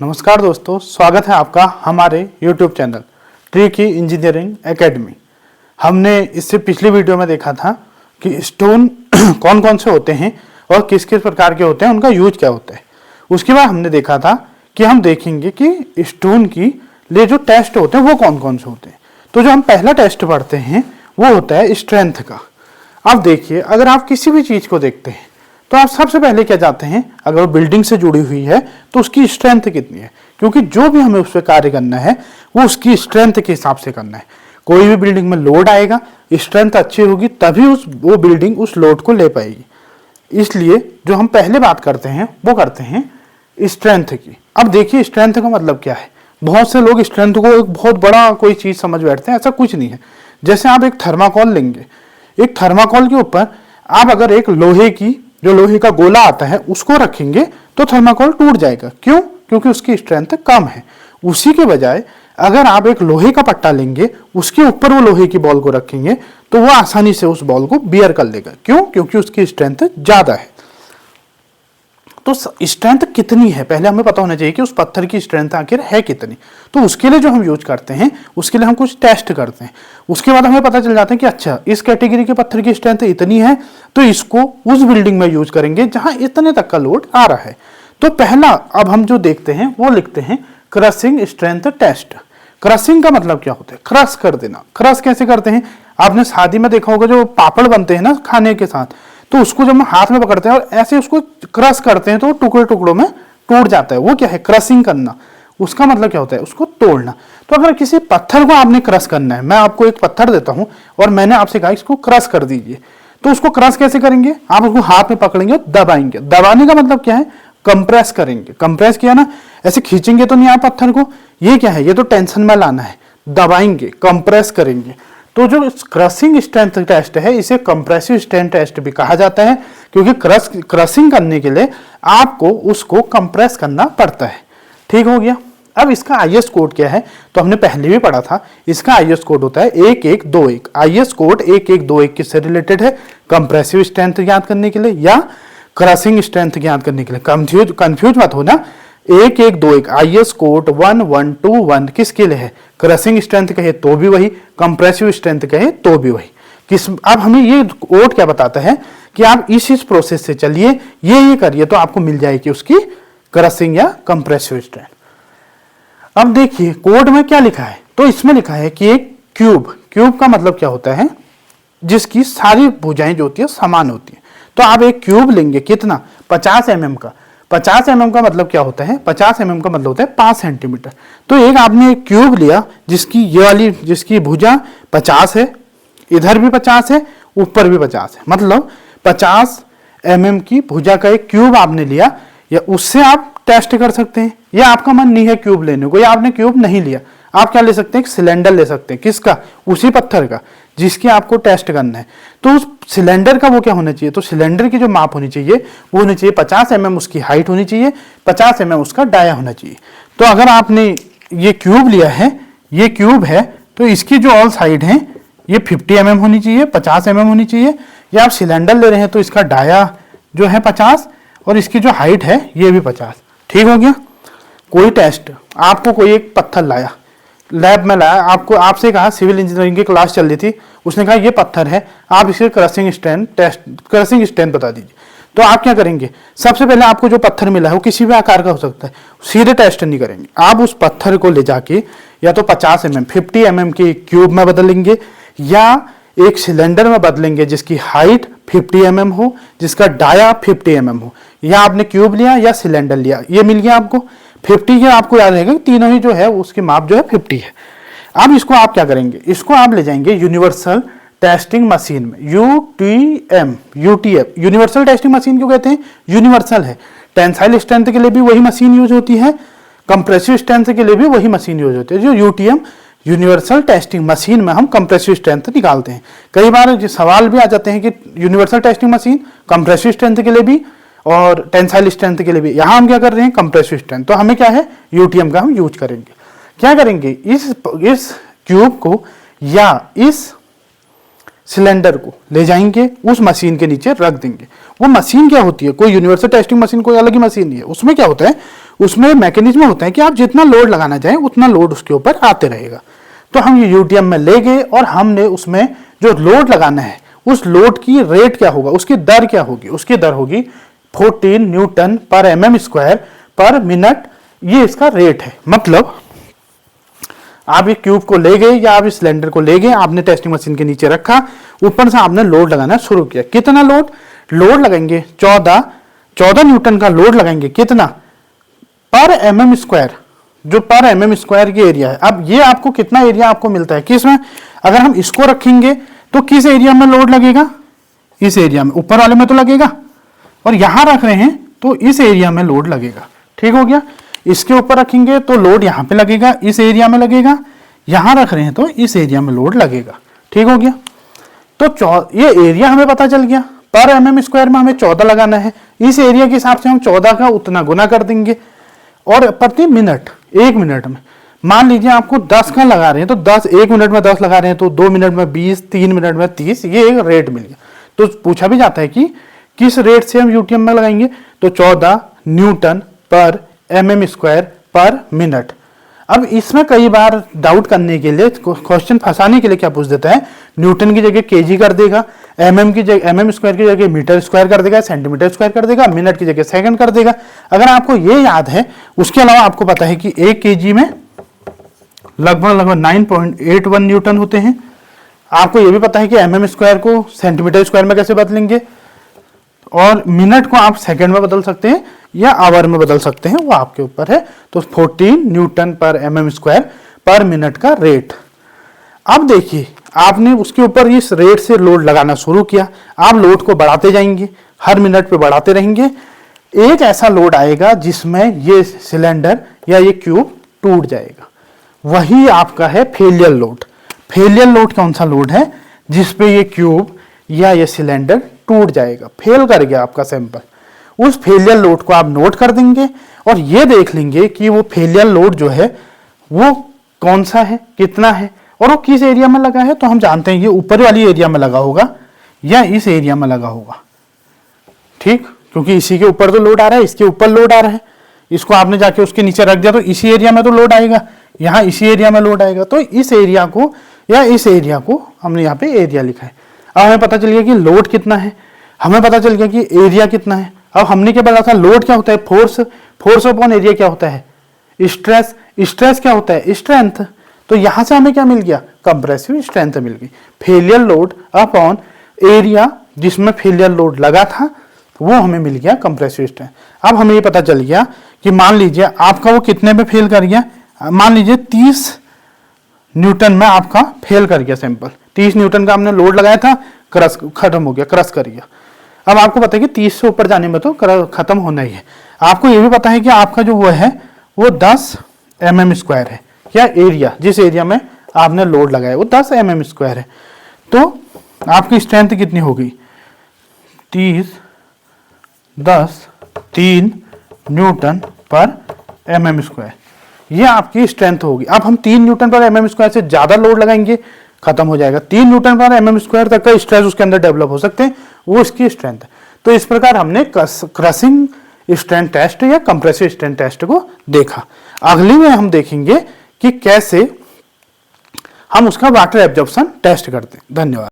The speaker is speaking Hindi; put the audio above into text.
नमस्कार दोस्तों, स्वागत है आपका हमारे YouTube channel tricky engineering academy. हमने इससे पिछली वीडियो में देखा था कि स्टोन कौन कौन से होते हैं और किस किस प्रकार के होते हैं, उनका यूज क्या होता है। उसके बाद हमने देखा था कि हम देखेंगे कि स्टोन की लिए जो टेस्ट होते हैं वो कौन कौन से होते हैं। तो जो हम पहला टेस्ट पढ़ते हैं वो होता है स्ट्रेंथ का। अब देखिए, अगर आप किसी भी चीज को देखते हैं तो आप सबसे पहले क्या चाहते हैं, अगर वो बिल्डिंग से जुड़ी हुई है तो उसकी स्ट्रेंथ कितनी है, क्योंकि जो भी हमें उस पर कार्य करना है वो उसकी स्ट्रेंथ के हिसाब से करना है। कोई भी बिल्डिंग में लोड आएगा, स्ट्रेंथ अच्छी होगी तभी वो बिल्डिंग उस लोड को ले पाएगी। इसलिए जो हम पहले बात करते हैं वो करते हैं स्ट्रेंथ की। अब देखिए, स्ट्रेंथ का मतलब क्या है। बहुत से लोग स्ट्रेंथ को एक बहुत बड़ा कोई चीज समझ बैठते हैं, ऐसा कुछ नहीं है। जैसे आप एक थर्माकोल लेंगे, एक थर्माकोल के ऊपर आप अगर एक लोहे का गोला आता है उसको रखेंगे तो थर्माकोल टूट जाएगा। क्यों? क्योंकि उसकी स्ट्रेंथ कम है। उसी के बजाय अगर आप एक लोहे का पट्टा लेंगे, उसके ऊपर वो लोहे की बॉल को रखेंगे तो वो आसानी से उस बॉल को बियर कर लेगा। क्यों? क्योंकि उसकी स्ट्रेंथ ज्यादा है। तो स्ट्रेंथ कितनी है पहले हमें पता होना चाहिए कि उस पत्थर की स्ट्रेंथ आखिर है कितनी। तो उसके लिए जो हम यूज करते हैं, उसके लिए हम कुछ टेस्ट करते हैं। उसके बाद हमें पता चल जाता है कि अच्छा, इस कैटेगरी के पत्थर की स्ट्रेंथ इतनी है तो इसको उस बिल्डिंग में यूज करेंगे जहां इतने तक का लोड आ रहा है। तो पहला अब हम जो देखते हैं वो लिखते हैं क्रशिंग स्ट्रेंथ टेस्ट। क्रशिंग का मतलब क्या होता है? क्रश कर देना। क्रश कैसे करते हैं? आपने शादी में देखा होगा, जो पापड़ बनते हैं ना खाने के साथ, तो उसको जब हम हाथ में पकड़ते हैं और ऐसे उसको क्रश करते हैं तो टुकड़े टुकड़ों में टूट जाता है। वो क्या है? क्रशिंग करना। उसका मतलब क्या होता है? उसको तोड़ना। तो अगर किसी पत्थर को आपने क्रश करना है, मैं आपको एक पत्थर देता हूं और मैंने आपसे कहा इसको क्रश कर दीजिए, तो उसको क्रश कैसे करेंगे? आप उसको हाथ में पकड़ेंगे और दबाएंगे। दबाने का मतलब क्या है? कंप्रेस करेंगे। कंप्रेस किया ना, ऐसे खींचेंगे तो नहीं आप पत्थर को। ये क्या है? ये तो टेंशन में लाना है। दबाएंगे, कंप्रेस करेंगे। तो जो क्रशिंग स्ट्रेंथ टेस्ट है इसे कंप्रेसिव स्ट्रेंथ टेस्ट भी कहा जाता है, क्योंकि क्रशिंग करने के लिए आपको उसको कंप्रेस करना पड़ता है। ठीक हो गया। अब इसका आईएस कोड क्या है तो हमने पहले भी पढ़ा था। इसका आईएस कोड होता है 1121। आईएस कोड 1121 किससे रिलेटेड है? कंप्रेसिव स्ट्रेंथ ज्ञात करने के लिए या क्रशिंग स्ट्रेंथ ज्ञात करने के लिए। कंफ्यूज मत होना। 1121 आईएस कोड 1121 किसके लिए है? क्रशिंग स्ट्रेंथ कहे तो भी वही, कंप्रेसिव स्ट्रेंथ कहे तो भी वही। अब हमें ये कोड क्या बताता है कि आप इस प्रोसेस से चलिए, ये करिए तो आपको मिल जाएगी उसकी क्रशिंग या कंप्रेसिव स्ट्रेंथ। अब देखिए कोड में क्या लिखा है। तो इसमें लिखा है कि एक क्यूब का मतलब क्या होता है? जिसकी सारी भुजाएं जो होती है समान होती है। तो आप एक क्यूब लेंगे, कितना? 50 mm का। 50 mm का मतलब क्या होता है? 50 mm का मतलब होता है 5 सेंटीमीटर। तो एक आपने एक क्यूब लिया जिसकी ये वाली जिसकी भुजा 50 है, इधर भी 50 है, ऊपर भी 50 है, मतलब 50 mm की भुजा का एक क्यूब आपने लिया। या उससे आप टेस्ट कर सकते हैं, या आपका मन नहीं है क्यूब लेने को, या आपने क्यूब नहीं लिया, आप क्या ले सकते हैं? एक सिलेंडर ले सकते हैं। किसका? उसी पत्थर का जिसकी आपको टेस्ट करना है। तो उस सिलेंडर का वो क्या होना चाहिए? तो सिलेंडर की जो माप होनी चाहिए वो होनी चाहिए 50 mm उसकी हाइट होनी चाहिए, 50 mm उसका डाया होना चाहिए। तो अगर आपने ये क्यूब लिया है, ये क्यूब है, तो इसकी जो ऑल साइड है ये 50 mm होनी चाहिए, 50 mm होनी चाहिए। या आप सिलेंडर ले रहे हैं तो इसका डाया जो है 50 और इसकी जो हाइट है ये भी 50। ठीक हो गया। कोई टेस्ट आपको कोई एक पत्थर लाया, लैब में लाया, आपसे कहा, सिविल इंजीनियरिंग की क्लास चल रही थी, उसने कहा ये पत्थर है, आप इसे क्रशिंग स्ट्रेंथ बता दीजिए। तो आप क्या करेंगे? सबसे पहले आपको जो पत्थर मिला है वो किसी भी आकार का हो सकता है, सीधे टेस्ट नहीं करेंगे। आप उस पत्थर को ले जाके या तो 50 mm 50 mm के क्यूब में बदलेंगे, या एक सिलेंडर में बदलेंगे जिसकी हाइट 50 mm हो, जिसका डाया 50 mm हो। या आपने क्यूब लिया या सिलेंडर लिया, ये मिल गया आपको 50 है। आपको याद रहेगा तीनों ही जो है उसकी माप जो है 50 है। अब इसको आप क्या करेंगे? इसको आप ले जाएंगे यूनिवर्सल टेस्टिंग मशीन में, यूटीएम। यूनिवर्सल टेस्टिंग मशीन क्यों कहते हैं? यूनिवर्सल है। टेंसाइल स्ट्रेंथ के लिए भी वही मशीन यूज होती है, कंप्रेसिव स्ट्रेंथ के लिए भी वही मशीन यूज होती है। जो यूटीएम यूनिवर्सल टेस्टिंग मशीन में हम कंप्रेसिव स्ट्रेंथ निकालते हैं। कई बार सवाल भी आ जाते हैं कि universal testing machine compressive strength के लिए भी और टेंसाइल स्ट्रेंथ के लिए भी। यहां हम क्या कर रहे हैं? Compressive strength. तो हमें क्या है? यूटीएम का हम यूज करेंगे। क्या करेंगे? इस क्यूब को या इस सिलेंडर को ले जाएंगे, उस मशीन के नीचे रख देंगे। वो मशीन क्या होती है? कोई यूनिवर्सल टेस्टिंग मशीन कोई अलग ही मशीन नहीं है। उसमें क्या होता है? उसमें मैकेनिज्म होता है कि आप जितना लोड लगाना चाहें उतना लोड उसके ऊपर आते रहेगा। तो हम ये यूटीएम में ले गए और हमने उसमें जो लोड लगाना है उस लोड की रेट क्या होगा, उसकी दर क्या होगी, उसकी दर होगी 14 न्यूटन पर एमएम स्क्वायर पर मिनट। ये इसका रेट है। मतलब आप एक क्यूब को ले गए या आप इस सिलेंडर को ले गए, आपने टेस्टिंग मशीन के नीचे रखा, ऊपर से आपने लोड लगाना शुरू किया। कितना लोड लगाएंगे 14 न्यूटन का लोड लगाएंगे। कितना पर एमएम स्क्वायर, जो पर एमएम स्क्वायर की एरिया है। अब ये आपको कितना एरिया आपको मिलता है किसमें, अगर हम इसको रखेंगे तो किस एरिया में लोड लगेगा, इस एरिया में, ऊपर वाले में तो लगेगा, और यहां रख रहे हैं तो इस एरिया में लोड लगेगा। ठीक हो गया। इसके ऊपर रखेंगे तो लोड यहां पे लगेगा, इस एरिया में लगेगा, यहां रख रहे हैं तो इस एरिया में लोड लगेगा। ठीक हो गया। तो ये एरिया हमें पता चल गया। पर एमएम स्क्वायर में हमें 14 लगाना है, इस एरिया के हिसाब से हम 14 का उतना गुना कर देंगे, और प्रति मिनट, 1 मिनट में मान लीजिए आपको 10 का लगा रहे हैं तो 10, 1 मिनट में 10 लगा रहे हैं तो 2 मिनट में 20, 3 मिनट में 30, ये एक रेट मिल गया। तो पूछा भी जाता है कि किस रेट से हम यूटीएम में लगाएंगे, तो 14 न्यूटन पर एमएम स्क्वायर पर मिनट। अब इसमें कई बार डाउट करने के लिए, क्वेश्चन फंसाने के लिए क्या पूछ देता है, न्यूटन की जगह केजी कर देगा, एमएम स्क्वायर की जगह मीटर स्क्वायर कर देगा, सेंटीमीटर स्क्वायर कर देगा, मिनट की जगह सेकंड कर देगा। अगर आपको ये याद है, उसके अलावा आपको पता है कि 1 केजी में लगभग 9.81 न्यूटन होते हैं। आपको ये भी पता है कि एमएम स्क्वायर को सेंटीमीटर स्क्वायर में कैसे बदलेंगे, और मिनट को आप सेकंड में बदल सकते हैं या आवर में बदल सकते हैं, वो आपके ऊपर है। तो 14 न्यूटन पर एमएम स्क्वायर पर मिनट का रेट। अब देखिए, आपने उसके ऊपर इस रेट से लोड लगाना शुरू किया, आप लोड को बढ़ाते जाएंगे, हर मिनट पे बढ़ाते रहेंगे। एक ऐसा लोड आएगा जिसमें ये सिलेंडर या ये क्यूब टूट जाएगा, वही आपका है फेलियर लोड। फेलियर लोड कौन सा लोड है, जिसपे ये क्यूब या ये सिलेंडर टूट जाएगा, फेल कर गया आपका सैंपल। उस फेलियर लोड को आप नोट कर देंगे और ये देख लेंगे कि वो फेलियर लोड जो है वो कौन सा है, कितना है, और वो किस एरिया में लगा है। तो हम जानते हैं ये ऊपर वाली एरिया में लगा होगा या इस एरिया में लगा होगा। ठीक, क्योंकि इसी के ऊपर तो लोड आ रहा है, इसके ऊपर लोड आ रहा है, इसको आपने जाके उसके नीचे रख दिया तो इसी एरिया में तो लोड आएगा, यहाँ इसी एरिया में लोड आएगा। तो इस एरिया को या इस एरिया को हमने यहाँ पे एरिया लिखा है। अब हमें पता चल गया कि लोड कितना है, हमें पता चल गया कि एरिया कितना है। अब हमने क्या पता था, लोड क्या होता है, फोर्स अपॉन एरिया क्या होता है, स्ट्रेस क्या होता है, स्ट्रेंथ। तो यहां से हमें क्या मिल गया, कंप्रेसिव स्ट्रेंथ मिल गई। फेलियर लोड अपॉन एरिया, जिसमें फेलियर लोड लगा था, वो हमें मिल गया कंप्रेसिव स्ट्रेंथ। अब हमें ये पता चल गया कि मान लीजिए आपका वो कितने पे फेल कर गया, मान लीजिए 30 न्यूटन में आपका फेल कर गया सैंपल। 30 न्यूटन का हमने लोड लगाया था, खत्म हो गया, क्रश कर गया। अब आपको पता है कि 30 से ऊपर जाने में तो खत्म होना ही है। आपको ये भी पता है कि आपका जो वो है वो 10 एमएम स्क्वायर है, या एरिया जिस एरिया में आपने लोड लगाया वो 10 एमएम स्क्वायर है। तो आपकी स्ट्रेंथ कितनी हो गई, 3 न्यूटन पर एमएम स्क्वायर, ये आपकी स्ट्रेंथ होगी। अब हम 3 न्यूटन पर एमएम स्क्वायर से ज्यादा लोड लगाएंगे, खत्म हो जाएगा। 3 न्यूटन पर एमएम स्क्वायर तक का स्ट्रेस उसके अंदर डेवलप हो सकते हैं, वो इसकी स्ट्रेंथ है। तो इस प्रकार हमने क्रशिंग स्ट्रेंथ टेस्ट या कंप्रेसिव स्ट्रेंथ टेस्ट को देखा। अगली में हम देखेंगे कि कैसे हम उसका वाटर एब्जॉर्प्शन टेस्ट करते हैं। धन्यवाद।